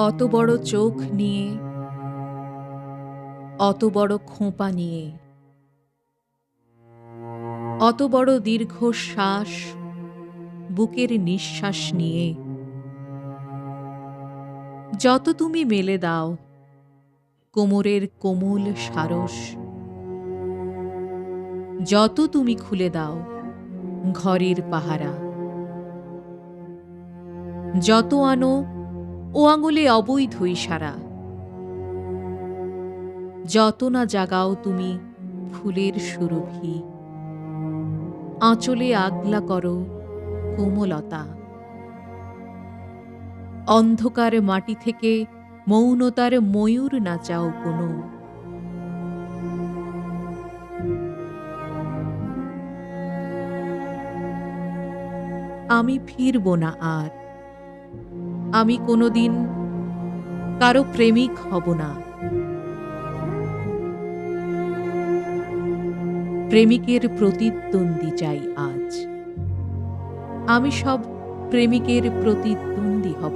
অত বড় চোখ নিয়ে, অত বড় খোঁপা নিয়ে, অত বড় দীর্ঘশ্বাস বুকের নিঃশ্বাস নিয়ে, যত তুমি মেলে দাও কোমরের কোমল সারস, যত তুমি খুলে দাও ঘরের পাহারা, যত আনো ও আঙুলে অবৈধ ইশারা, যত না জাগাও তুমি ফুলের সুরভি, আঁচলে আগলা করো কোমলতা, অন্ধকার মাটি থেকে মৌনতার ময়ূর নাচাও কোনো। আমি ফিরব না আর, আমি কোনোদিন কারো প্রেমিক হব না। প্রেমিকের প্রতিদ্বন্দ্বী চাই আজ, আমি সব প্রেমিকের প্রতিদ্বন্দ্বী হব।